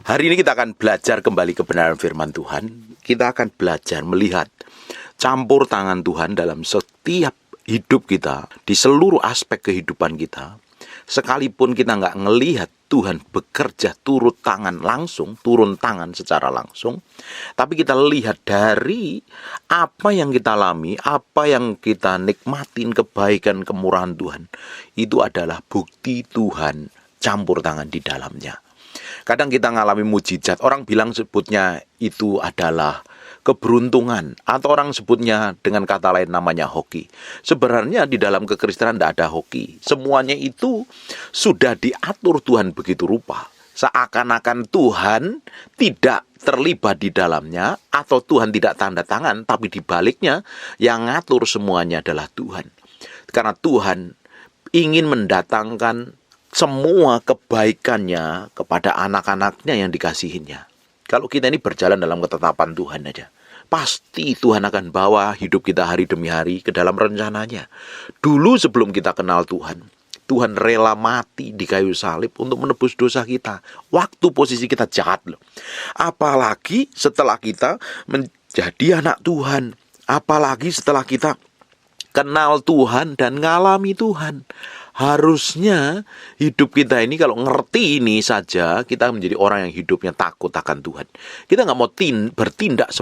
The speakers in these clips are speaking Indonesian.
Hari ini kita akan belajar kembali kebenaran firman Tuhan. Kita akan belajar melihat campur tangan Tuhan dalam setiap hidup kita, di seluruh aspek kehidupan kita. Sekalipun kita nggak ngelihat Tuhan bekerja turun tangan secara langsung, tapi kita lihat dari apa yang kita alami, apa yang kita nikmatin, kebaikan, kemurahan Tuhan, itu adalah bukti Tuhan campur tangan di dalamnya. Kadang kita ngalami mujizat, orang bilang sebutnya itu adalah keberuntungan, atau orang sebutnya dengan kata lain namanya hoki. Sebenarnya di dalam kekristenan tidak ada hoki. Semuanya itu sudah diatur Tuhan begitu rupa. Seakan-akan Tuhan tidak terlibat di dalamnya, atau Tuhan tidak tanda tangan, tapi dibaliknya yang ngatur semuanya adalah Tuhan. Karena Tuhan ingin mendatangkan semua kebaikannya kepada anak-anaknya yang dikasihinya. Kalau kita ini berjalan dalam ketetapan Tuhan aja, pasti Tuhan akan bawa hidup kita hari demi hari ke dalam rencananya. Dulu sebelum kita kenal Tuhan, Tuhan rela mati di kayu salib untuk menebus dosa kita. Waktu posisi kita jahat loh. Apalagi setelah kita menjadi anak Tuhan. Apalagi setelah kita kenal Tuhan dan ngalami Tuhan. Harusnya hidup kita ini kalau ngerti ini saja, kita menjadi orang yang hidupnya takut akan Tuhan. Kita nggak mau bertindak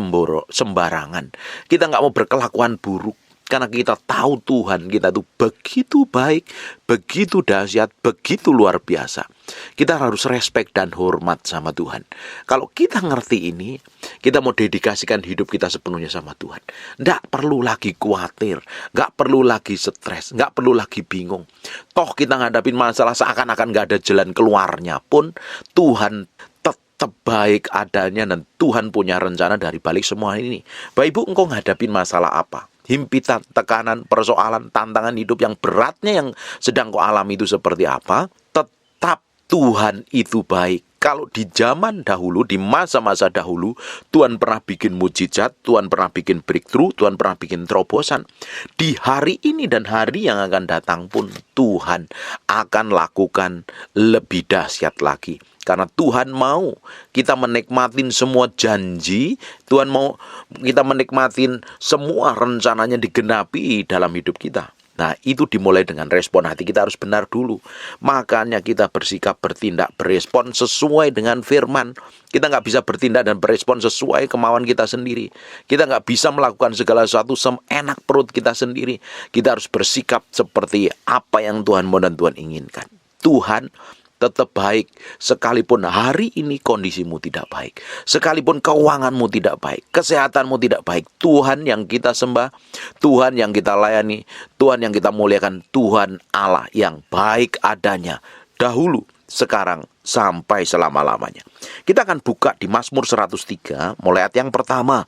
sembarangan. Kita nggak mau berkelakuan buruk. Karena kita tahu Tuhan kita tuh begitu baik, begitu dahsyat, begitu luar biasa. Kita harus respect dan hormat sama Tuhan. Kalau kita ngerti ini, kita mau dedikasikan hidup kita sepenuhnya sama Tuhan. Nggak perlu lagi khawatir, nggak perlu lagi stres, nggak perlu lagi bingung. Toh kita ngadapin masalah seakan-akan nggak ada jalan keluarnya pun, Tuhan tetap baik adanya dan Tuhan punya rencana dari balik semua ini. Bapak Ibu, engkau ngadapin masalah apa? Himpitan, tekanan, persoalan, tantangan hidup yang beratnya yang sedang kau alami itu seperti apa? Tetap Tuhan itu baik. Kalau di zaman dahulu, di masa-masa dahulu, Tuhan pernah bikin mujizat, Tuhan pernah bikin breakthrough, Tuhan pernah bikin terobosan. Di hari ini dan hari yang akan datang pun Tuhan akan lakukan lebih dahsyat lagi. Karena Tuhan mau kita menikmatin semua janji, Tuhan mau kita menikmatin semua rencananya digenapi dalam hidup kita. Nah, itu dimulai dengan respon hati. Kita harus benar dulu. Makanya kita bersikap, bertindak, berespon sesuai dengan firman. Kita nggak bisa bertindak dan berespon sesuai kemauan kita sendiri. Kita nggak bisa melakukan segala sesuatu seenak perut kita sendiri. Kita harus bersikap seperti apa yang Tuhan mau dan Tuhan inginkan. Tuhan tetap baik, sekalipun hari ini kondisimu tidak baik, sekalipun keuanganmu tidak baik, kesehatanmu tidak baik. Tuhan yang kita sembah, Tuhan yang kita layani, Tuhan yang kita muliakan, Tuhan Allah yang baik adanya dahulu, sekarang, sampai selama-lamanya. Kita akan buka di Mazmur 103, mulai ayat yang pertama.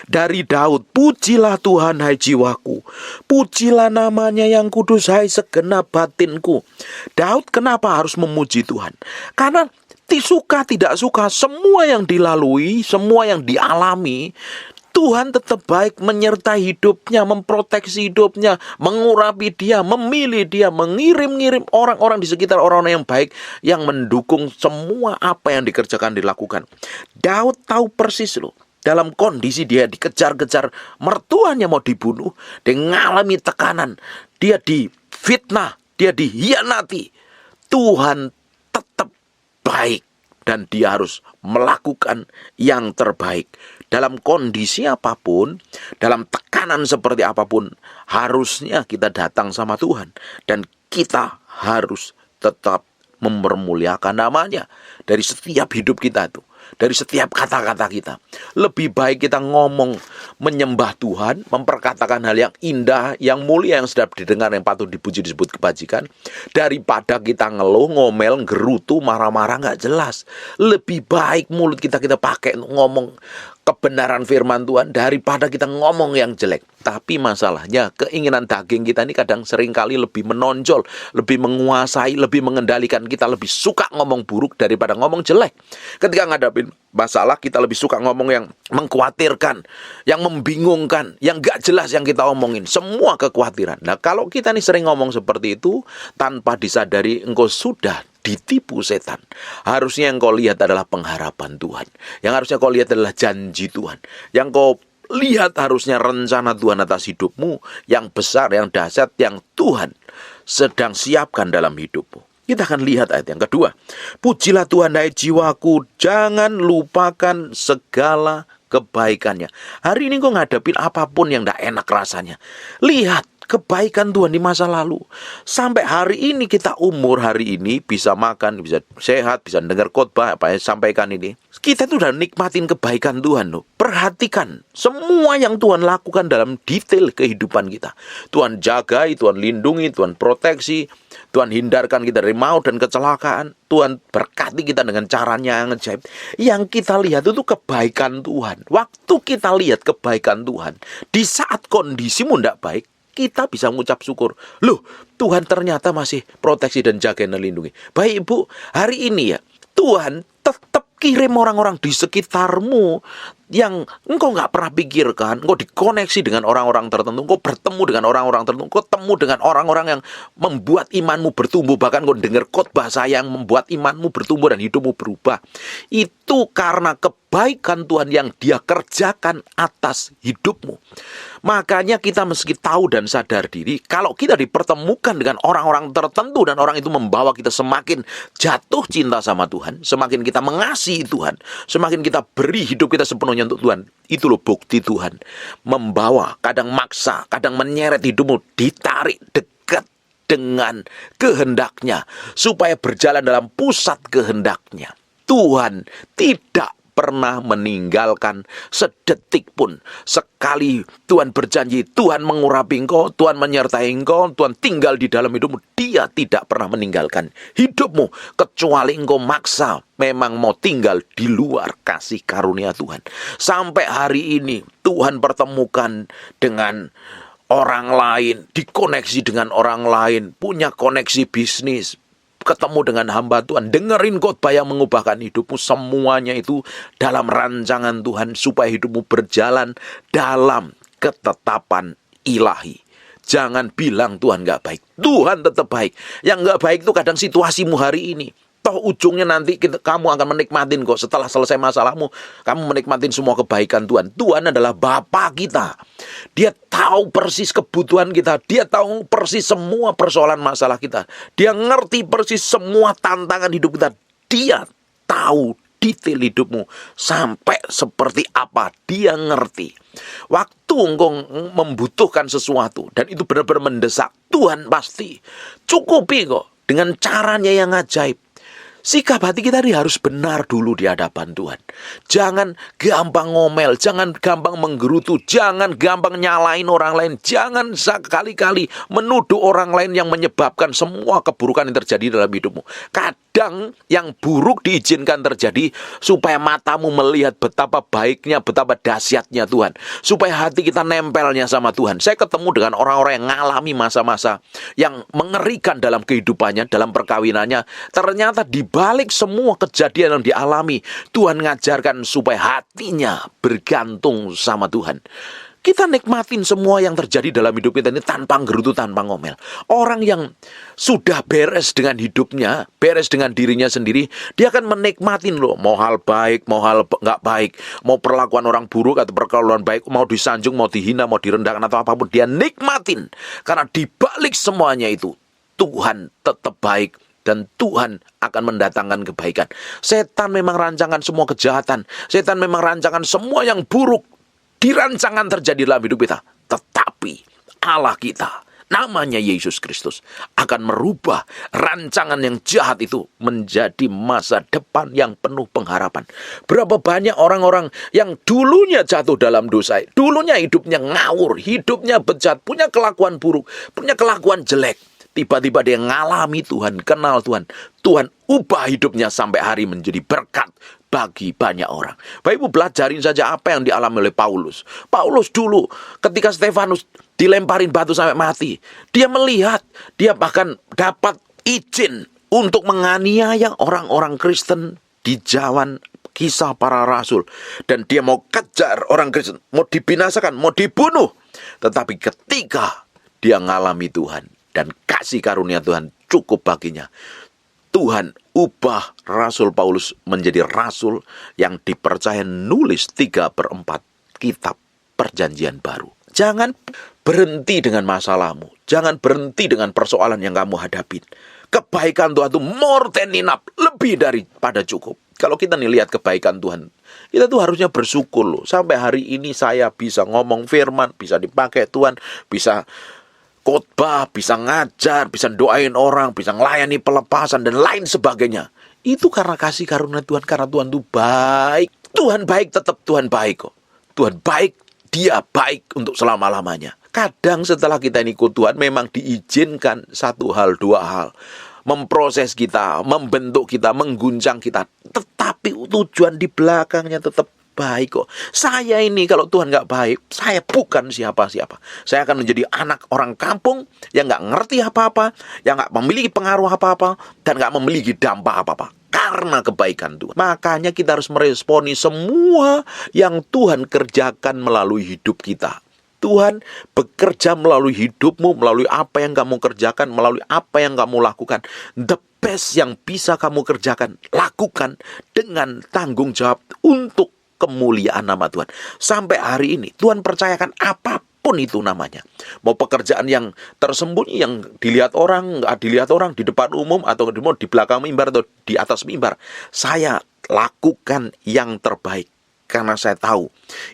Dari Daud, pujilah Tuhan hai jiwaku, pujilah namanya yang kudus hai segenap batinku. Daud kenapa harus memuji Tuhan? Karena suka tidak suka, semua yang dilalui, semua yang dialami, Tuhan tetap baik menyertai hidupnya, memproteksi hidupnya, mengurapi dia, memilih dia, mengirim-ngirim orang-orang di sekitar orang-orang yang baik, yang mendukung semua apa yang dikerjakan, dilakukan. Daud tahu persis loh, dalam kondisi dia dikejar-kejar, mertuanya mau dibunuh, dia mengalami tekanan, dia difitnah, dia dihianati. Tuhan tetap baik dan dia harus melakukan yang terbaik. Dalam kondisi apapun, dalam tekanan seperti apapun, harusnya kita datang sama Tuhan. Dan kita harus tetap mempermuliakan namanya. Dari setiap hidup kita itu, dari setiap kata-kata kita. Lebih baik kita ngomong menyembah Tuhan, memperkatakan hal yang indah, yang mulia, yang sedap didengar, yang patut dipuji, disebut kebajikan, daripada kita ngeluh, ngomel, gerutu, marah-marah gak jelas. Lebih baik mulut kita pakai untuk ngomong kebenaran firman Tuhan daripada kita ngomong yang jelek. Tapi masalahnya keinginan daging kita ini kadang seringkali lebih menonjol, lebih menguasai, lebih mengendalikan. Kita lebih suka ngomong buruk daripada ngomong jelek. Ketika ngadapin masalah, kita lebih suka ngomong yang mengkhawatirkan, yang membingungkan, yang gak jelas yang kita omongin. Semua kekhawatiran. Nah, kalau kita nih sering ngomong seperti itu, tanpa disadari engkau sudah ditipu setan. Harusnya yang kau lihat adalah pengharapan Tuhan. Yang harusnya kau lihat adalah janji Tuhan. Yang kau lihat harusnya rencana Tuhan atas hidupmu yang besar, yang dahsyat, yang Tuhan sedang siapkan dalam hidupmu. Kita akan lihat ayat yang kedua. Pujilah Tuhan hai jiwaku, jangan lupakan segala kebaikannya. Hari ini kau ngadepin apapun yang tidak enak rasanya. Lihat kebaikan Tuhan di masa lalu. Sampai hari ini kita umur hari ini bisa makan, bisa sehat, bisa dengar khotbah apa yang sampaikan ini. Kita tuh udah nikmatin kebaikan Tuhan loh. Perhatikan semua yang Tuhan lakukan dalam detail kehidupan kita. Tuhan jagai, Tuhan lindungi, Tuhan proteksi, Tuhan hindarkan kita dari maut dan kecelakaan. Tuhan berkati kita dengan caranya yang ajaib. Yang kita lihat itu kebaikan Tuhan. Waktu kita lihat kebaikan Tuhan, di saat kondisimu tidak baik, kita bisa mengucap syukur. Loh, Tuhan ternyata masih proteksi dan jaga dan lindungi. Baik Ibu, hari ini ya, Tuhan tetap kirim orang-orang di sekitarmu yang engkau nggak pernah pikirkan. Engkau dikoneksi dengan orang-orang tertentu, engkau bertemu dengan orang-orang tertentu, engkau ketemu dengan orang-orang yang membuat imanmu bertumbuh. Bahkan engkau dengar khotbah saya yang membuat imanmu bertumbuh dan hidupmu berubah. Itu karena kebaikan Tuhan yang Dia kerjakan atas hidupmu. Makanya kita meski tahu dan sadar diri, kalau kita dipertemukan dengan orang-orang tertentu dan orang itu membawa kita semakin jatuh cinta sama Tuhan, semakin kita mengasihi Tuhan, semakin kita beri hidup kita sepenuhnya untuk Tuhan. Itu loh bukti Tuhan membawa, kadang maksa, kadang menyeret hidupmu, ditarik dekat dengan kehendaknya, supaya berjalan dalam pusat kehendaknya. Tuhan tidak pernah meninggalkan sedetik pun. Sekali Tuhan berjanji, Tuhan mengurapi engkau, Tuhan menyertai engkau, Tuhan tinggal di dalam hidupmu, Dia tidak pernah meninggalkan hidupmu, kecuali engkau maksa memang mau tinggal di luar kasih karunia Tuhan. Sampai hari ini Tuhan pertemukan dengan orang lain, dikoneksi dengan orang lain, punya koneksi bisnis, ketemu dengan hamba Tuhan, dengerin khotbah yang mengubahkan hidupmu. Semuanya itu dalam rancangan Tuhan supaya hidupmu berjalan dalam ketetapan ilahi. Jangan bilang Tuhan gak baik. Tuhan tetap baik. Yang gak baik itu kadang situasimu hari ini. Toh ujungnya nanti kamu akan menikmatin kok. Setelah selesai masalahmu, kamu menikmatin semua kebaikan Tuhan. Tuhan adalah Bapa kita. Dia tahu persis kebutuhan kita. Dia tahu persis semua persoalan masalah kita. Dia ngerti persis semua tantangan hidup kita. Dia tahu detail hidupmu sampai seperti apa. Dia ngerti. Waktu engkau membutuhkan sesuatu dan itu benar-benar mendesak, Tuhan pasti cukupi kok dengan caranya yang ajaib. Sikap hati kita ini harus benar dulu di hadapan Tuhan. Jangan gampang ngomel, jangan gampang menggerutu, jangan gampang nyalain orang lain, jangan sekali-kali menuduh orang lain yang menyebabkan semua keburukan yang terjadi dalam hidupmu. Kadang yang buruk diizinkan terjadi supaya matamu melihat betapa baiknya, betapa dahsyatnya Tuhan. Supaya hati kita nempelnya sama Tuhan. Saya ketemu dengan orang-orang yang mengalami masa-masa yang mengerikan dalam kehidupannya, dalam perkawinannya. Ternyata di balik semua kejadian yang dialami, Tuhan ngajarkan supaya hatinya bergantung sama Tuhan. Kita nikmatin semua yang terjadi dalam hidup kita ini tanpa gerutu, tanpa ngomel. Orang yang sudah beres dengan hidupnya, beres dengan dirinya sendiri, dia akan menikmatin loh. Mau hal baik, mau hal nggak baik, mau perlakuan orang buruk atau perlakuan baik, mau disanjung, mau dihina, mau direndahkan atau apapun, dia nikmatin. Karena di balik semuanya itu, Tuhan tetap baik. Dan Tuhan akan mendatangkan kebaikan. Setan memang rancangan semua kejahatan. Setan memang rancangan semua yang buruk. Dirancangan terjadi dalam hidup kita. Tetapi Allah kita, namanya Yesus Kristus, akan merubah rancangan yang jahat itu menjadi masa depan yang penuh pengharapan. Berapa banyak orang-orang yang dulunya jatuh dalam dosa, dulunya hidupnya ngawur, hidupnya bejat, punya kelakuan buruk, punya kelakuan jelek. Tiba-tiba dia ngalami Tuhan, kenal Tuhan. Tuhan ubah hidupnya sampai hari menjadi berkat bagi banyak orang. Bapak Ibu, pelajarin saja apa yang dialami oleh Paulus. Paulus dulu ketika Stefanus dilemparin batu sampai mati, dia melihat, dia bahkan dapat izin untuk menganiaya orang-orang Kristen di zaman Kisah Para Rasul. Dan dia mau kejar orang Kristen, mau dibinasakan, mau dibunuh. Tetapi ketika dia ngalami Tuhan dan kasih karunia Tuhan cukup baginya, Tuhan ubah Rasul Paulus menjadi rasul yang dipercaya nulis 3/4 kitab perjanjian baru. Jangan berhenti dengan masalahmu. Jangan berhenti dengan persoalan yang kamu hadapin. Kebaikan Tuhan itu more than enough, lebih daripada cukup. Kalau kita nih lihat kebaikan Tuhan, kita tuh harusnya bersyukur loh. Sampai hari ini saya bisa ngomong firman, bisa dipakai Tuhan, bisa khotbah, bisa ngajar, bisa doain orang, bisa melayani pelepasan dan lain sebagainya. Itu karena kasih karunia Tuhan, karena Tuhan itu baik. Tuhan baik, tetap Tuhan baik kok. Tuhan baik, Dia baik untuk selama-lamanya. Kadang setelah kita ikut Tuhan memang diizinkan satu hal, dua hal. Memproses kita, membentuk kita, mengguncang kita. Tetapi tujuan di belakangnya tetap baik kok. Saya ini kalau Tuhan nggak baik, saya bukan siapa-siapa. Saya akan menjadi anak orang kampung yang nggak ngerti apa-apa, yang nggak memiliki pengaruh apa-apa, dan nggak memiliki dampak apa-apa. Karena kebaikan Tuhan. Makanya kita harus meresponi semua yang Tuhan kerjakan melalui hidup kita. Tuhan bekerja melalui hidupmu, melalui apa yang kamu kerjakan, melalui apa yang kamu lakukan. The best yang bisa kamu kerjakan, lakukan dengan tanggung jawab untuk kemuliaan nama Tuhan. Sampai hari ini, Tuhan percayakan apapun itu namanya. Mau pekerjaan yang tersembunyi, yang dilihat orang, nggak dilihat orang, di depan umum, atau di belakang mimbar, atau di atas mimbar. Saya lakukan yang terbaik. Karena saya tahu,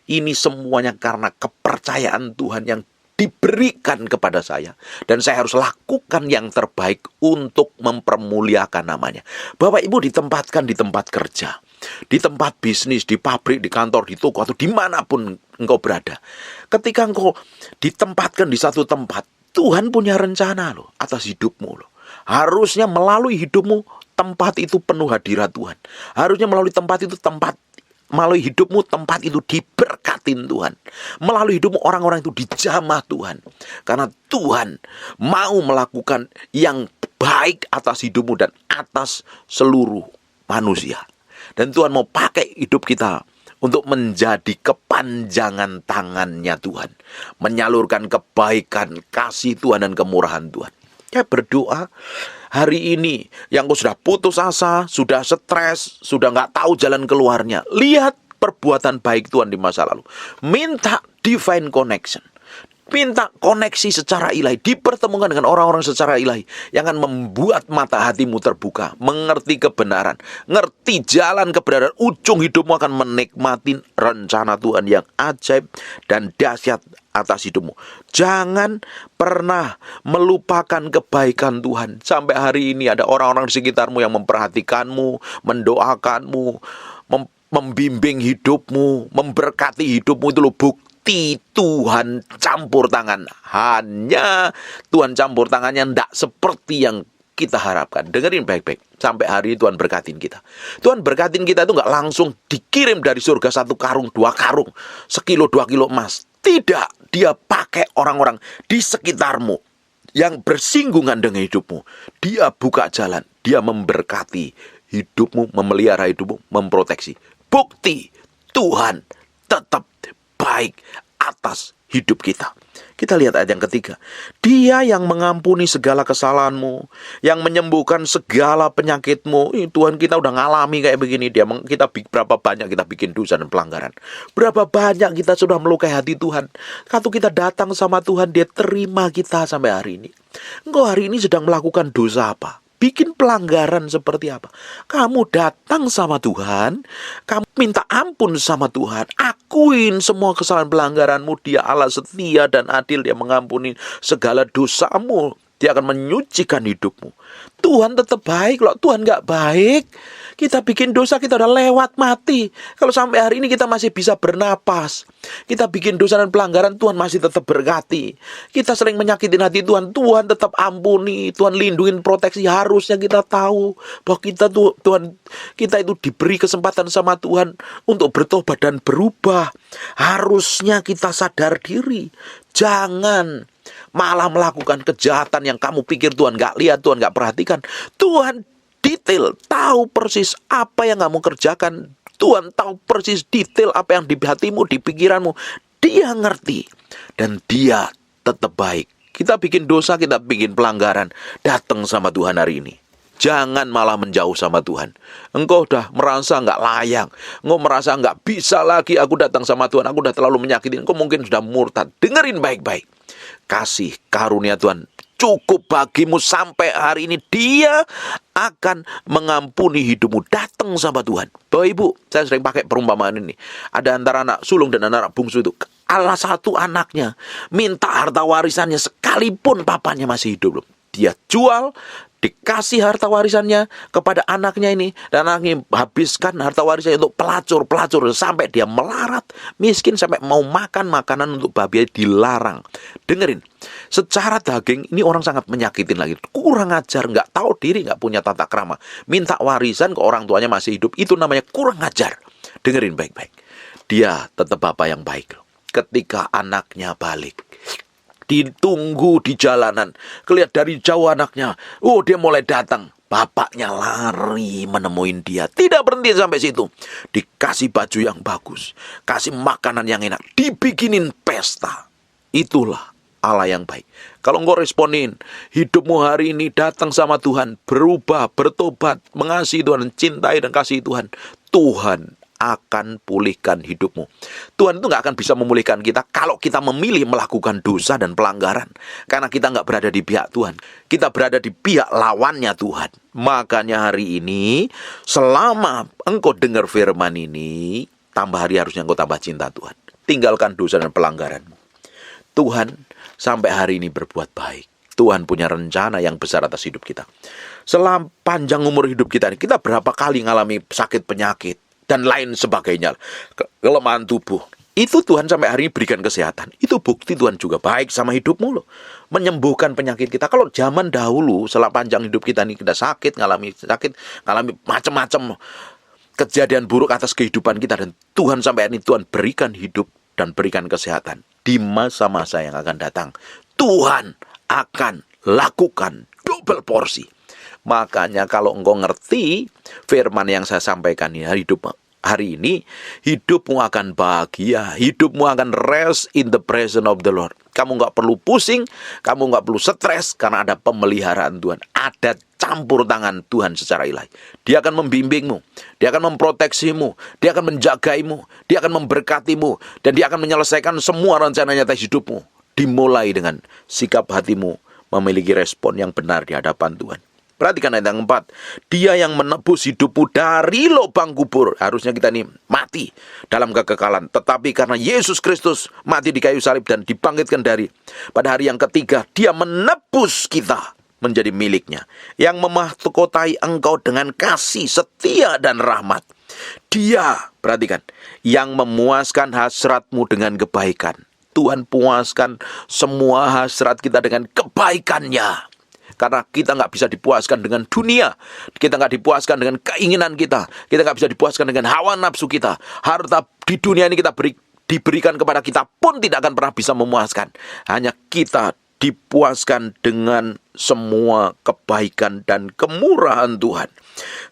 ini semuanya karena kepercayaan Tuhan yang diberikan kepada saya. Dan saya harus lakukan yang terbaik untuk mempermuliakan namanya. Bapak Ibu ditempatkan di tempat kerja, di tempat bisnis, di pabrik, di kantor, di toko, atau dimanapun engkau berada. Ketika engkau ditempatkan di satu tempat, Tuhan punya rencana loh atas hidupmu loh. Harusnya melalui hidupmu, tempat itu penuh hadirat Tuhan. Harusnya melalui tempat itu melalui hidupmu tempat itu diberkatin Tuhan. Melalui hidupmu orang-orang itu dijamah Tuhan. Karena Tuhan mau melakukan yang baik atas hidupmu dan atas seluruh manusia. Dan Tuhan mau pakai hidup kita untuk menjadi kepanjangan tangannya Tuhan. Menyalurkan kebaikan, kasih Tuhan dan kemurahan Tuhan. Saya berdoa hari ini yang kau sudah putus asa, sudah stres, sudah nggak tahu jalan keluarnya. Lihat perbuatan baik Tuhan di masa lalu. Minta divine connection. Minta koneksi secara ilahi. Dipertemukan dengan orang-orang secara ilahi. Yang akan membuat mata hatimu terbuka. Mengerti kebenaran. Ngerti jalan kebenaran. Ujung hidupmu akan menikmati rencana Tuhan yang ajaib dan dahsyat atas hidupmu. Jangan pernah melupakan kebaikan Tuhan. Sampai hari ini ada orang-orang di sekitarmu yang memperhatikanmu, mendoakanmu, membimbing hidupmu, memberkati hidupmu. Itu loh bukti Tuhan campur tangan. Hanya Tuhan campur tangannya tidak seperti yang kita harapkan. Dengerin baik-baik. Sampai hari ini Tuhan berkatin kita. Tuhan berkatin kita itu nggak langsung dikirim dari surga 1 karung, 2 karung, 1 kilo, 2 kilo emas. Tidak. Dia pakai orang-orang di sekitarmu yang bersinggungan dengan hidupmu. Dia buka jalan. Dia memberkati hidupmu, memelihara hidupmu, memproteksi. Bukti Tuhan tetap baik atas hidup kita. Kita lihat ayat yang ketiga. Dia yang mengampuni segala kesalahanmu, yang menyembuhkan segala penyakitmu. Tuhan, kita udah ngalami kayak begini. Berapa banyak kita bikin dosa dan pelanggaran. Berapa banyak kita sudah melukai hati Tuhan. Kalau kita datang sama Tuhan, Dia terima kita sampai hari ini. Engkau hari ini sedang melakukan dosa apa? Bikin pelanggaran seperti apa? Kamu datang sama Tuhan, kamu minta ampun sama Tuhan, akuin semua kesalahan pelanggaranmu. Dia Allah setia dan adil, Dia mengampuni segala dosamu. Dia akan menyucikan hidupmu. Tuhan tetap baik loh. Tuhan gak baik, kita bikin dosa, kita udah lewat mati. Kalau sampai hari ini kita masih bisa bernapas, kita bikin dosa dan pelanggaran, Tuhan masih tetap berkati. Kita sering menyakitin hati Tuhan, Tuhan tetap ampuni, Tuhan lindungin, proteksi. Harusnya kita tahu bahwa kita itu diberi kesempatan sama Tuhan untuk bertobat dan berubah. Harusnya kita sadar diri. Jangan malah melakukan kejahatan yang kamu pikir Tuhan gak lihat, Tuhan gak perhatikan. Tuhan detail, tahu persis apa yang kamu kerjakan. Tuhan tahu persis detail apa yang di hatimu, di pikiranmu. Dia ngerti. Dan Dia tetap baik. Kita bikin dosa, kita bikin pelanggaran, datang sama Tuhan hari ini. Jangan malah menjauh sama Tuhan. Engkau udah merasa nggak layak. Engkau merasa nggak bisa lagi aku datang sama Tuhan. Aku udah terlalu menyakiti. Engkau mungkin sudah murtad. Dengerin baik-baik. Kasih karunia Tuhan cukup bagimu sampai hari ini. Dia akan mengampuni hidupmu. Datang sama Tuhan. Bapak Ibu, saya sering pakai perumpamaan ini. Ada antara anak sulung dan anak bungsu itu. Salah satu anaknya minta harta warisannya sekalipun papanya masih hidup. Dia jual, dikasih harta warisannya kepada anaknya ini. Dan anaknya habiskan harta warisannya untuk pelacur sampai dia melarat, miskin, sampai mau makan makanan untuk babi dilarang. Dengerin, secara daging ini orang sangat menyakitin lagi. Kurang ajar, nggak tahu diri, nggak punya tata krama. Minta warisan ke orang tuanya masih hidup, itu namanya kurang ajar. Dengerin baik-baik. Dia tetap bapak yang baik. Ketika anaknya balik, ditunggu di jalanan, kelihatan dari jauh anaknya, dia mulai datang. Bapaknya lari menemuin dia, tidak berhenti sampai situ. Dikasih baju yang bagus, kasih makanan yang enak, dibikinin pesta. Itulah Allah yang baik. Kalau engkau responin hidupmu hari ini, datang sama Tuhan, berubah, bertobat, mengasihi Tuhan, cintai dan kasih Tuhan, Tuhan akan pulihkan hidupmu. Tuhan itu nggak akan bisa memulihkan kita kalau kita memilih melakukan dosa dan pelanggaran. Karena kita nggak berada di pihak Tuhan. Kita berada di pihak lawannya Tuhan. Makanya hari ini, selama engkau dengar firman ini, tambah hari harusnya engkau tambah cinta Tuhan. Tinggalkan dosa dan pelanggaranmu. Tuhan sampai hari ini berbuat baik. Tuhan punya rencana yang besar atas hidup kita. Selama panjang umur hidup kita, kita berapa kali mengalami sakit penyakit dan lain sebagainya, kelemahan tubuh. Itu Tuhan sampai hari ini berikan kesehatan. Itu bukti Tuhan juga baik sama hidupmu loh. Menyembuhkan penyakit kita. Kalau zaman dahulu, setelah panjang hidup kita ini, kita ngalami macam-macam kejadian buruk atas kehidupan kita. Dan Tuhan sampai hari ini, Tuhan berikan hidup dan berikan kesehatan. Di masa-masa yang akan datang, Tuhan akan lakukan double porsi. Makanya kalau engkau ngerti firman yang saya sampaikan ini, hari ini, hidupmu akan bahagia, hidupmu akan rest in the presence of the Lord. Kamu nggak perlu pusing, kamu nggak perlu stres, karena ada pemeliharaan Tuhan. Ada campur tangan Tuhan secara ilahi. Dia akan membimbingmu, dia akan memproteksimu, dia akan menjagaimu, dia akan memberkatimu, dan dia akan menyelesaikan semua rencananya atas hidupmu. Dimulai dengan sikap hatimu memiliki respon yang benar di hadapan Tuhan. Perhatikan ayat yang 4. Dia yang menebus hidupmu dari lubang kubur. Harusnya kita ini mati dalam kekekalan. Tetapi karena Yesus Kristus mati di kayu salib dan dibangkitkan pada hari yang ketiga, dia menebus kita menjadi miliknya. Yang memahkotai engkau dengan kasih, setia dan rahmat. Dia, perhatikan, yang memuaskan hasratmu dengan kebaikan. Tuhan puaskan semua hasrat kita dengan kebaikannya. Karena kita nggak bisa dipuaskan dengan dunia. Kita nggak dipuaskan dengan keinginan kita. Kita nggak bisa dipuaskan dengan hawa nafsu kita. Harta di dunia ini diberikan kepada kita pun tidak akan pernah bisa memuaskan. Hanya kita dipuaskan dengan semua kebaikan dan kemurahan Tuhan.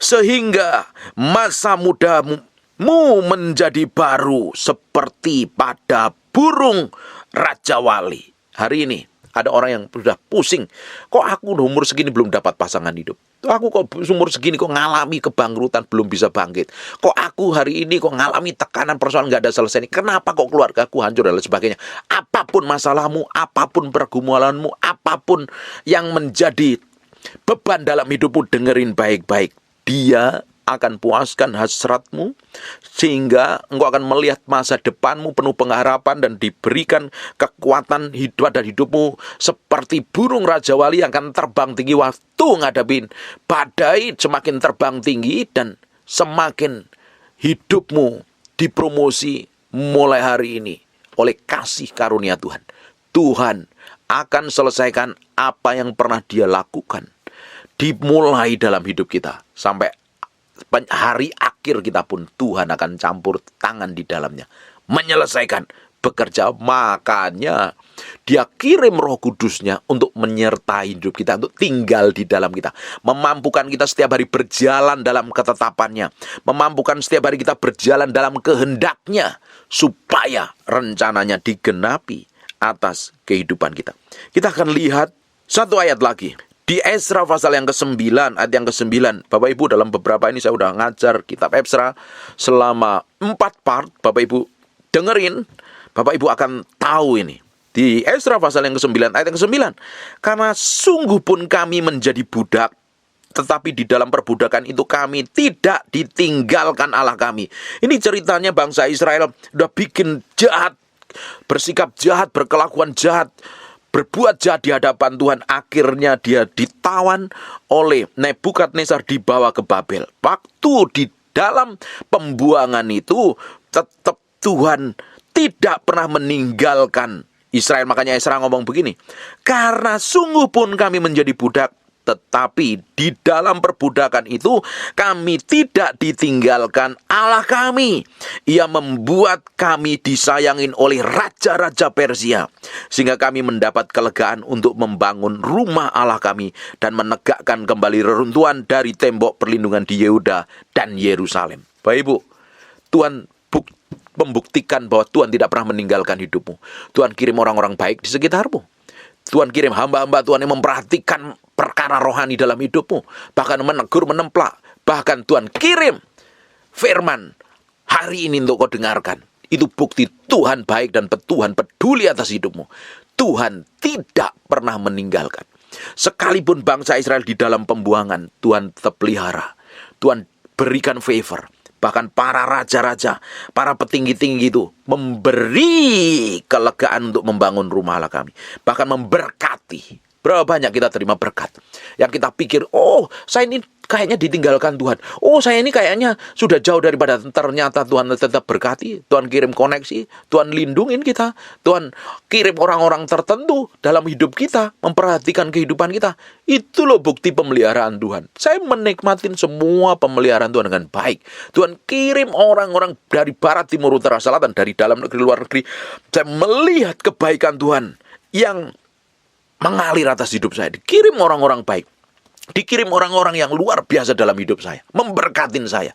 Sehingga masa mudamu menjadi baru seperti pada burung Raja Wali. Hari ini ada orang yang sudah pusing. Kok aku udah umur segini belum dapat pasangan hidup? Aku kok umur segini kok ngalami kebangkrutan belum bisa bangkit? Kok aku hari ini kok ngalami tekanan persoalan nggak ada selesai? Kenapa kok keluarga aku hancur dan lain sebagainya? Apapun masalahmu, apapun pergumulanmu, apapun yang menjadi beban dalam hidupmu, dengerin baik-baik. Dia akan puaskan hasratmu, sehingga engkau akan melihat masa depanmu penuh pengharapan dan diberikan kekuatan hidup dan hidupmu seperti burung Raja Wali yang akan terbang tinggi waktu ngadapin badai. Semakin terbang tinggi dan semakin hidupmu dipromosi mulai hari ini oleh kasih karunia Tuhan. Tuhan akan selesaikan apa yang pernah Dia lakukan dimulai dalam hidup kita sampai hari akhir kita pun. Tuhan akan campur tangan di dalamnya, menyelesaikan, bekerja. Makanya Dia kirim Roh Kudusnya untuk menyertai hidup kita, untuk tinggal di dalam kita, memampukan kita setiap hari berjalan dalam ketetapannya, memampukan setiap hari kita berjalan dalam kehendaknya, supaya rencananya digenapi atas kehidupan kita. Kita akan lihat satu ayat lagi Di Ezra pasal yang ke-9, ayat yang ke-9. Bapak Ibu, dalam beberapa ini saya udah ngajar kitab Ezra selama 4 part. Bapak Ibu dengerin, Bapak Ibu akan tahu ini. Di Ezra pasal yang ke-9, ayat yang ke-9. Karena sungguh pun kami menjadi budak, tetapi di dalam perbudakan itu kami tidak ditinggalkan Allah kami. Ini ceritanya bangsa Israel udah bikin jahat, bersikap jahat, berkelakuan jahat, berbuat jahat di hadapan Tuhan. Akhirnya dia ditawan oleh Nebukadnezar, dibawa ke Babel. Waktu di dalam pembuangan itu tetap Tuhan tidak pernah meninggalkan Israel. Makanya Ezra ngomong begini, karena sungguh pun kami menjadi budak, tetapi di dalam perbudakan itu kami tidak ditinggalkan Allah kami. Ia membuat kami disayangin oleh raja-raja Persia, sehingga kami mendapat kelegaan untuk membangun rumah Allah kami dan menegakkan kembali reruntuhan dari tembok perlindungan di Yehuda dan Yerusalem. Bapak Ibu, Tuhan membuktikan bahwa Tuhan tidak pernah meninggalkan hidupmu. Tuhan kirim orang-orang baik di sekitarmu. Tuhan kirim hamba-hamba Tuhan yang memperhatikan perkara rohani dalam hidupmu, bahkan menegur, menemplah. Bahkan Tuhan kirim firman hari ini untuk kau dengarkan. Itu bukti Tuhan baik dan Tuhan peduli atas hidupmu. Tuhan tidak pernah meninggalkan. Sekalipun bangsa Israel di dalam pembuangan, Tuhan tetap pelihara. Tuhan berikan favor. Bahkan para raja-raja, para petinggi-tinggi itu memberi kelegaan untuk membangun rumah Allah kami. Bahkan memberkati. Berapa banyak kita terima berkat yang kita pikir, oh saya ini kayaknya ditinggalkan Tuhan. Oh saya ini kayaknya sudah jauh daripada, ternyata Tuhan tetap berkati. Tuhan kirim koneksi, Tuhan lindungin kita. Tuhan kirim orang-orang tertentu dalam hidup kita, memperhatikan kehidupan kita. Itu loh bukti pemeliharaan Tuhan. Saya menikmatin semua pemeliharaan Tuhan dengan baik. Tuhan kirim orang-orang dari barat, timur, utara, selatan, dari dalam negeri, luar negeri. Saya melihat kebaikan Tuhan yang mengalir atas hidup saya. Dikirim orang-orang baik. Dikirim orang-orang yang luar biasa dalam hidup saya. Memberkatin saya.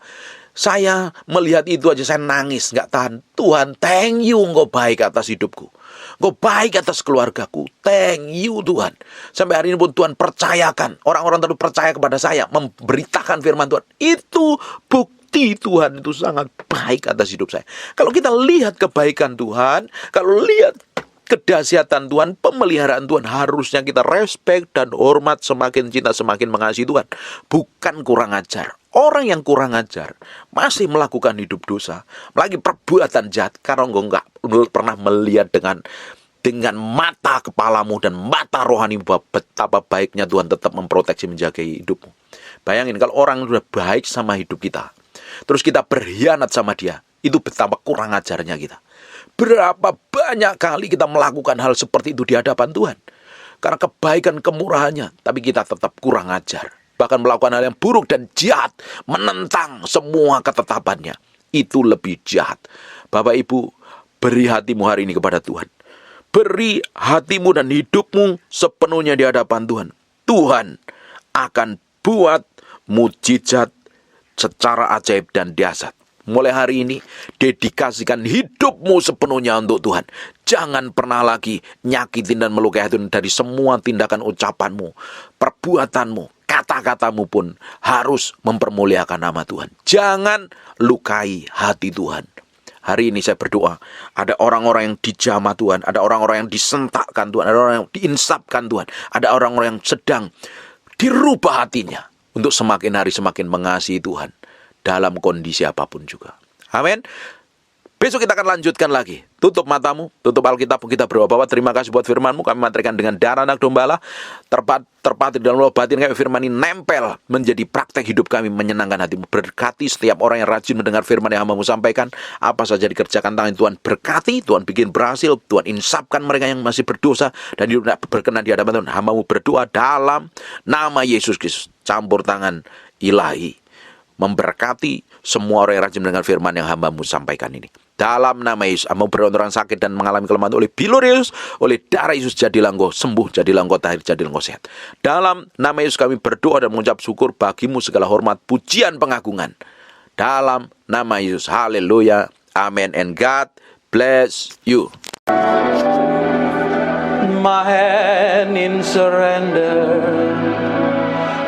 Saya melihat itu aja saya nangis, gak tahan. Tuhan, thank you, Engkau baik atas hidupku. Engkau baik atas keluargaku. Thank you Tuhan. Sampai hari ini pun Tuhan percayakan. Orang-orang terlalu percaya kepada saya. Memberitakan firman Tuhan. Itu bukti Tuhan itu sangat baik atas hidup saya. Kalau kita lihat kebaikan Tuhan, kalau lihat kedahsyatan Tuhan, pemeliharaan Tuhan, harusnya kita respect dan hormat, semakin cinta, semakin mengasihi Tuhan. Bukan kurang ajar. Orang yang kurang ajar masih melakukan hidup dosa, lagi perbuatan jahat, karena engkau enggak pernah melihat dengan mata kepalamu dan mata rohani bahwa betapa baiknya Tuhan tetap memproteksi, menjaga hidupmu. Bayangin kalau orang sudah baik sama hidup kita, terus kita berkhianat sama dia, itu betapa kurang ajarnya kita. Berapa banyak kali kita melakukan hal seperti itu di hadapan Tuhan. Karena kebaikan kemurahannya, tapi kita tetap kurang ajar. Bahkan melakukan hal yang buruk dan jahat, menentang semua ketetapannya. Itu lebih jahat. Bapak Ibu, beri hatimu hari ini kepada Tuhan. Beri hatimu dan hidupmu sepenuhnya di hadapan Tuhan. Tuhan akan buat mujizat secara ajaib dan dahsyat. Mulai hari ini, dedikasikan hidupmu sepenuhnya untuk Tuhan. Jangan pernah lagi nyakitin dan melukai hati dari semua tindakan ucapanmu, perbuatanmu, kata-katamu pun harus mempermuliakan nama Tuhan. Jangan lukai hati Tuhan. Hari ini saya berdoa, ada orang-orang yang dijamah Tuhan, ada orang-orang yang disentakkan Tuhan, ada orang yang diinsapkan Tuhan, ada orang-orang yang sedang dirubah hatinya untuk semakin hari semakin mengasihi Tuhan. Dalam kondisi apapun juga. Amin. Besok kita akan lanjutkan lagi. Tutup matamu, tutup Alkitab, kita berdoa. Bapa, terima kasih buat firman-Mu. Kami materikan dengan darah anak domba Allah. Terpatri dalam roh batin kami, firman ini nempel menjadi praktek hidup kami, menyenangkan hati-Mu. Berkati setiap orang yang rajin mendengar firman yang hamba-Mu sampaikan. Apa saja dikerjakan tangan Tuhan berkati, Tuhan bikin berhasil, Tuhan insapkan mereka yang masih berdosa dan hidup tidak berkenan di hadapan Tuhan. Hamba-Mu berdoa dalam nama Yesus Kristus. Campur tangan ilahi memberkati semua orang yang rajin mendengar firman yang hamba-Mu sampaikan ini. Dalam nama Yesus, hamba berondong sakit dan mengalami kelemahan oleh bilur Yesus, oleh darah Yesus jadilah engkau sembuh, jadilah engkau tahir, jadilah engkau sehat. Dalam nama Yesus kami berdoa dan mengucap syukur, bagi-Mu segala hormat, pujian, pengagungan. Dalam nama Yesus, haleluya, amen, and God bless you. my hand in surrender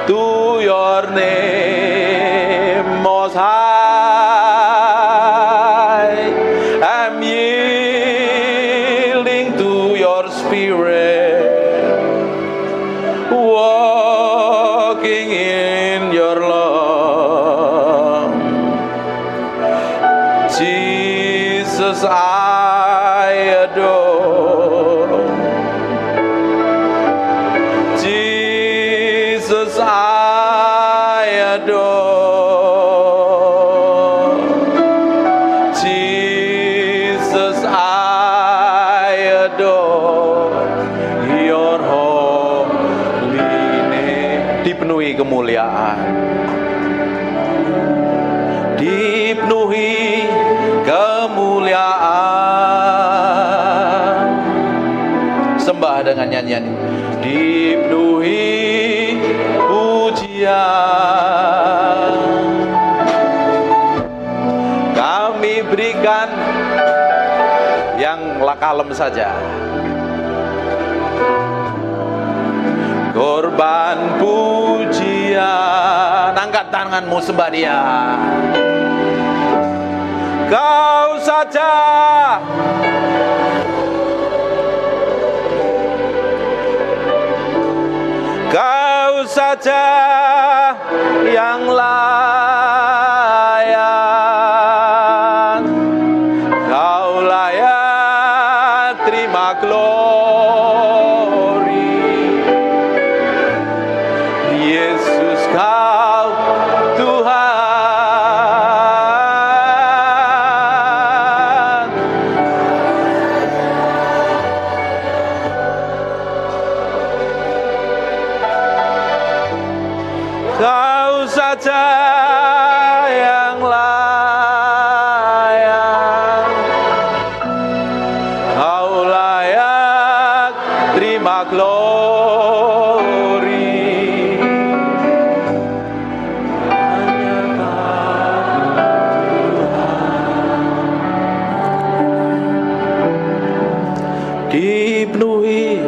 to your name, Most High. I'm yielding to your Spirit, walking in your love. Jesus, I adore. Jesus, I adore. Jesus, I adore your holy name. Dipenuhi kemuliaan, dipenuhi kemuliaan. Sembah dengan nyanyian ini. Dipenuhi pujian, kami berikan yang kalem saja. Korban pujian, angkat tanganmu sembah Dia. Kau saja Kau saja yang layak, Kau layak terima glory. Yesus, Kau Tuhan. Kau saja yang layak, Kau layak terima glory. Hanya Kau Tuhan. Dipenuhi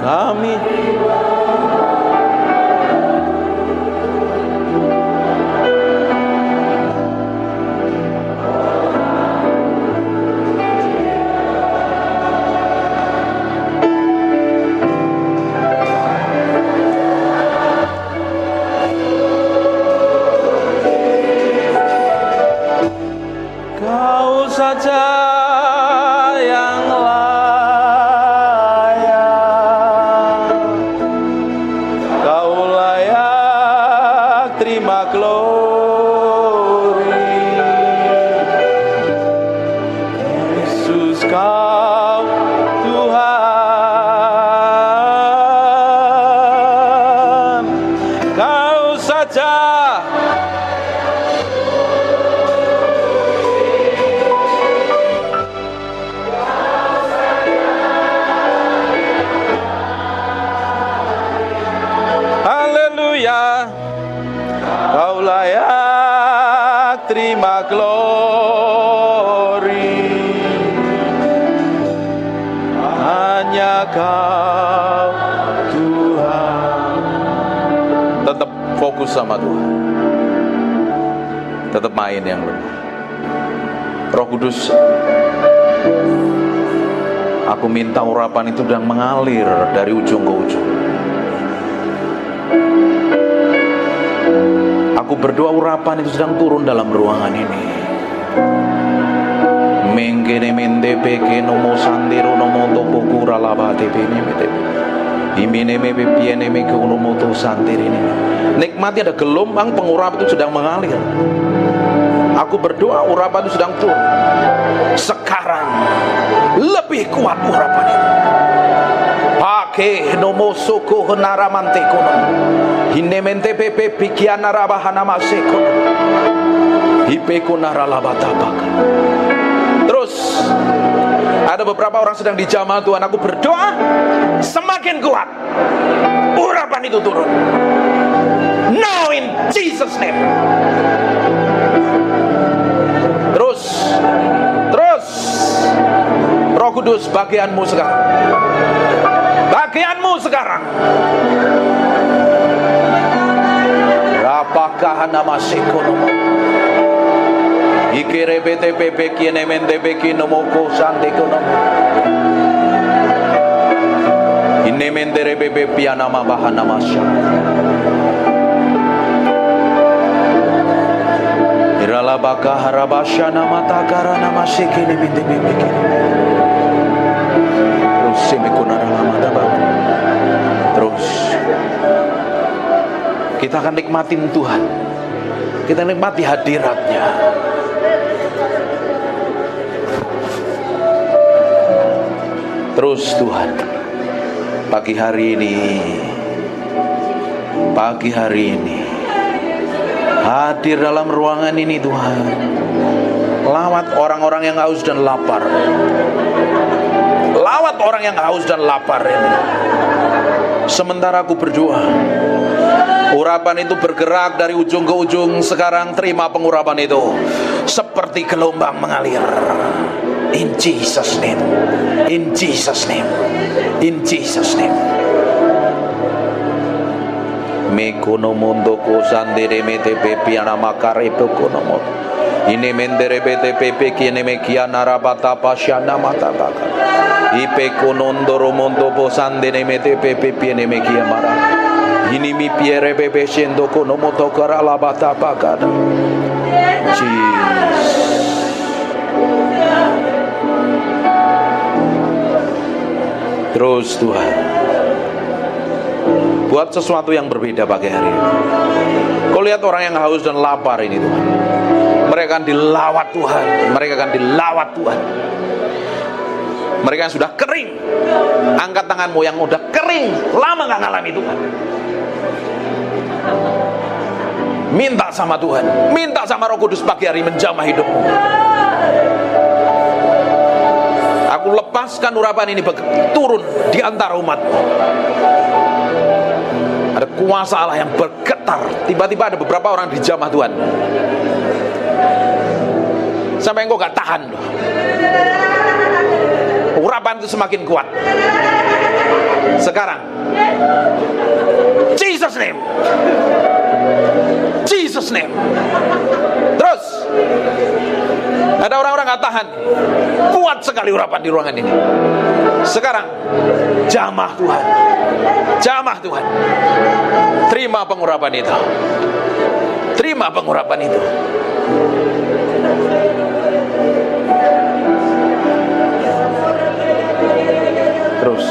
kami. Kau saja yang layak, Kau layak terima glory. Yesus, Kau Tuhan. Kau saja Kau layak terima glory. Hanya Kau Tuhan. Tetap fokus sama Tuhan, tetap main yang lemah. Roh Kudus, aku minta urapan itu sedang mengalir dari ujung ke ujung. Aku berdoa urapan itu sedang turun dalam ruangan ini. Mengkene mende peke nomo sandero nomo topoku ralaba tepene mete. Imine mebe piene meke nomo to sandiri ini. Nikmati ada gelombang pengurapan itu sedang mengalir. Aku berdoa urapan itu sedang turun. Sekarang lebih kuat urapan itu. Pake nomo soko henaramante kono. Hinemente pepe pikiana rabahana maseko. Hipeko naralabatabaka. Terus ada beberapa orang sedang dijamah Tuhan, aku berdoa semakin kuat urapan itu turun. Now in Jesus name. Terus Roh Kudus, bagianmu sekarang. Bagianmu sekarang. Rapakah nama sekonomo. Ikere BTPP kiene mendebeki nomoko sandekonomo. Inne mendere bebe piana bahana masya. Irala baka harabasya nama takara nama sekene mendebeki. Terus semikunara lama tabak. Terus kita akan nikmatin Tuhan. Kita nikmati hadiratnya. Terus Tuhan, pagi hari ini hadir dalam ruangan ini Tuhan. Lawat orang-orang yang haus dan lapar. Lawat orang yang haus dan lapar ini. Sementara aku berdoa, urapan itu bergerak dari ujung ke ujung. Sekarang terima pengurapan itu seperti gelombang mengalir. In Jesus name. In Jesus name. In Jesus name. Mekono mondo ko sandere mete pepi ana makare pekono. Ine mendere bete pepe kiene mekiana rabata pasyana mata baka. Ipe konondoro mondo po sandere mete pepe piene mekia mara. Ini mi piere bebe shendo kono moto kara labata baka. Terus Tuhan, buat sesuatu yang berbeda pagi hari ini. Kau lihat orang yang haus dan lapar ini Tuhan, mereka akan dilawat Tuhan. Mereka akan dilawat Tuhan. Mereka yang sudah kering, angkat tanganmu yang udah kering, lama gak ngalami Tuhan. Minta sama Tuhan, minta sama Roh Kudus pagi hari menjamah hidupmu. Aku lepaskan urapan ini turun di antara umatmu. Ada kuasa Allah yang bergetar. Tiba-tiba ada beberapa orang dijamah Tuhan, sampai engkau gak tahan. Urapan itu semakin kuat. Sekarang Jesus name. Jesus name. Terus ada orang-orang gak tahan. Kuat sekali urapan di ruangan ini. Sekarang jamah Tuhan. Jamah Tuhan. Terima pengurapan itu. Terima pengurapan itu. Terus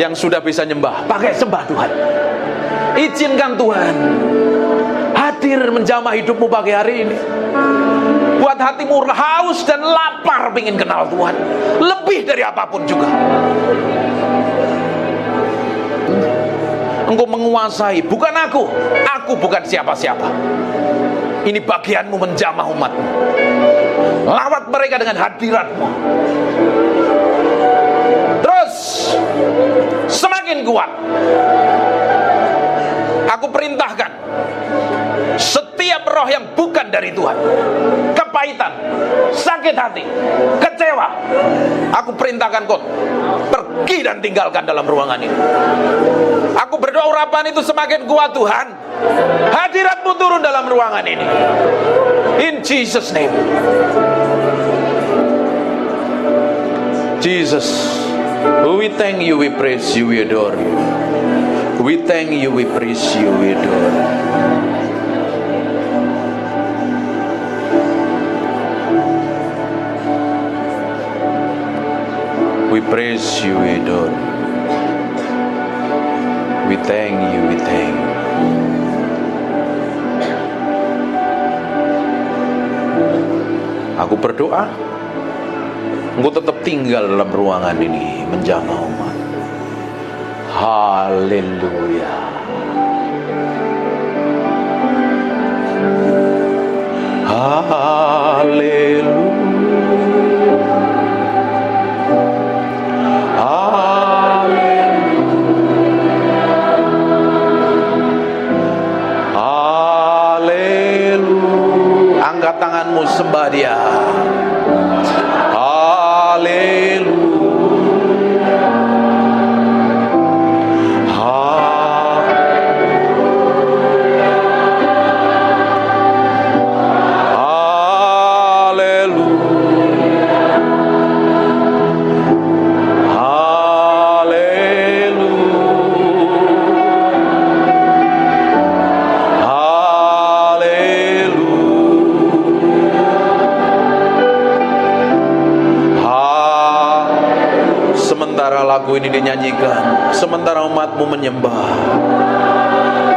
yang sudah bisa nyembah, pakai sembah Tuhan. Izinkan Tuhan hadir menjamah hidupmu pagi hari ini. Buat hatimu haus dan lapar ingin kenal Tuhan lebih dari apapun juga. Engkau menguasai, bukan aku bukan siapa-siapa. Ini bagianmu menjamah umatmu. Lawat mereka dengan hadiratmu. Terus semakin kuat. Aku perintahkan setiap roh yang bukan dari Tuhan, kepahitan, sakit hati, kecewa, aku perintahkan kau pergi dan tinggalkan dalam ruangan ini. Aku berdoa urapan itu semakin kuat Tuhan. Hadiratmu turun dalam ruangan ini. In Jesus name. Jesus, we thank you, we praise you, we adore you. We thank you, we praise you, we adore you. We praise you, we adore you. We thank you, we thank you. Aku berdoa engkau tetap tinggal dalam ruangan ini menjamah umat. Haleluya. Haleluya. Sembah Dia. Haleluya. Lagu ini dinyanyikan, sementara umatmu menyembah,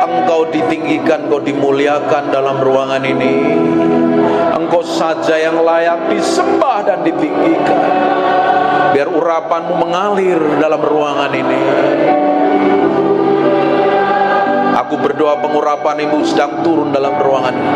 Engkau ditinggikan, Engkau dimuliakan dalam ruangan ini. Engkau saja yang layak disembah dan ditinggikan. Biar urapanmu mengalir dalam ruangan ini. Aku berdoa pengurapan-Mu sedang turun dalam ruangan ini.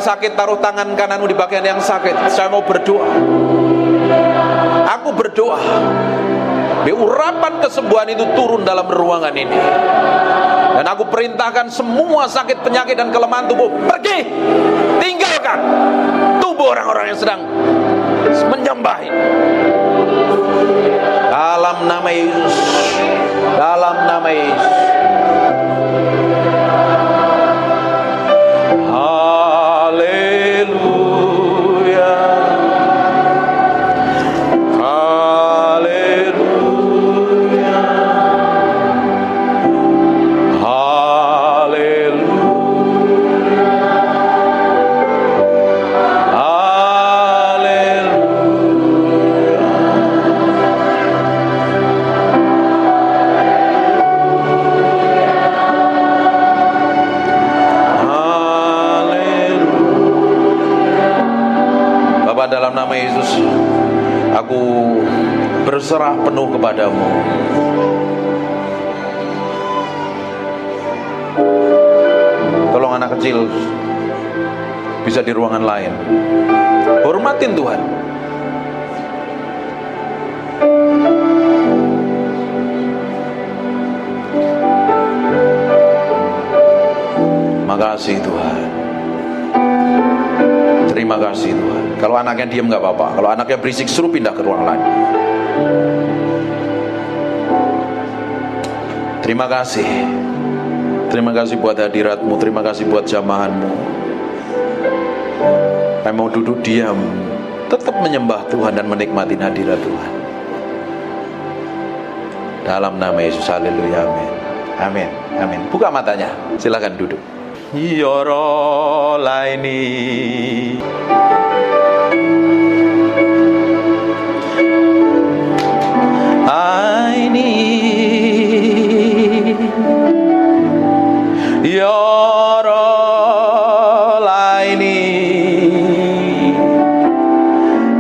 Sakit, taruh tangan kananmu di bagian yang sakit. Saya mau berdoa. Aku berdoa, biar urapan kesembuhan itu turun dalam ruangan ini. Dan aku perintahkan semua sakit, penyakit, dan kelemahan tubuh pergi, tinggalkan tubuh orang-orang yang sedang menyembah ini. Dalam nama Yesus, dalam nama Yesus. Dalam nama Yesus, aku berserah penuh kepadamu. Tolong anak kecil bisa di ruangan lain. Hormatin Tuhan. Makasih Tuhan. Terima kasih Tuhan. Kalau anaknya diam gak apa-apa. Kalau anaknya berisik, suruh pindah ke ruang lain. Terima kasih. Terima kasih buat hadiratmu. Terima kasih buat jamahanmu. Saya mau duduk diam, tetap menyembah Tuhan dan menikmati hadirat Tuhan. Dalam nama Yesus, haleluya, amin. Amin, amin. Buka matanya, silakan duduk. Yoro laini aini yoro laini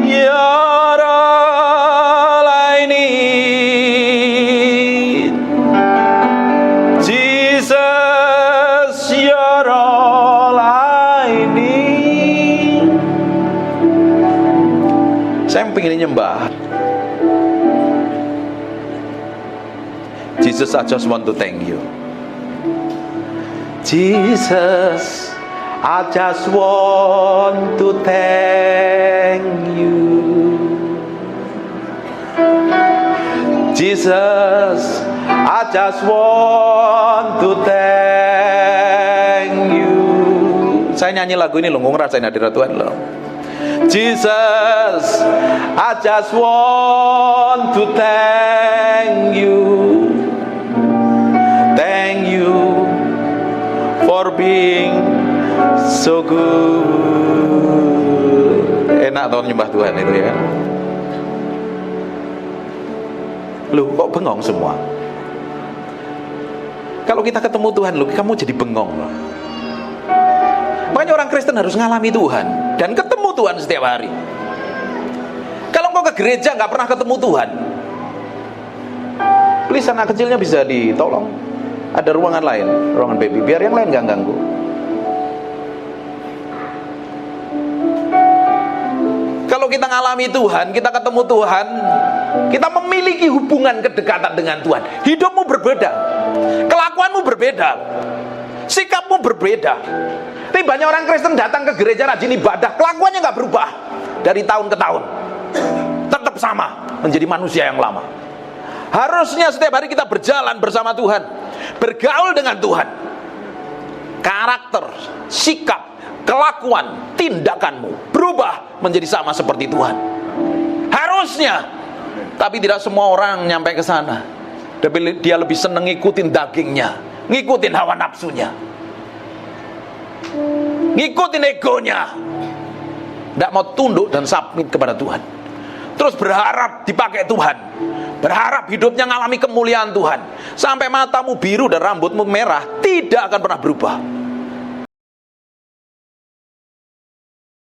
yoro laini Jesus yoro laini. Saya pengen nyembah. Jesus, I just want to thank you. Jesus, I just want to thank you. Jesus, I just want to thank you. Saya nyanyi lagu ini loh, ngerasain hadirat Tuhan loh. Jesus, I just want to thank you. Thank you for being so good. Enak tau nyembah Tuhan itu ya. Loh, kok bengong semua? Kalau kita ketemu Tuhan, loh, kamu jadi bengong loh. Makanya orang Kristen harus ngalami Tuhan dan ketemu Tuhan setiap hari. Kalau kau ke gereja nggak pernah ketemu Tuhan, please, anak kecilnya bisa ditolong, ada ruangan lain, ruangan baby, biar yang lain nggak ganggu. Kalau kita ngalami Tuhan, kita ketemu Tuhan, kita memiliki hubungan kedekatan dengan Tuhan. Hidupmu berbeda, kelakuanmu berbeda, sikapmu berbeda. Tapi banyak orang Kristen datang ke gereja rajin ibadah, kelakuannya nggak berubah dari tahun ke tahun, tetap sama, menjadi manusia yang lama. Harusnya setiap hari kita berjalan bersama Tuhan, bergaul dengan Tuhan. Karakter, sikap, kelakuan, tindakanmu berubah menjadi sama seperti Tuhan. Harusnya. Tapi tidak semua orang nyampe ke sana. Dia lebih seneng ngikutin dagingnya, ngikutin hawa nafsunya, ngikutin egonya, tidak mau tunduk dan submit kepada Tuhan. Terus berharap dipakai Tuhan, berharap hidupnya ngalami kemuliaan Tuhan, sampai matamu biru dan rambutmu merah, tidak akan pernah berubah.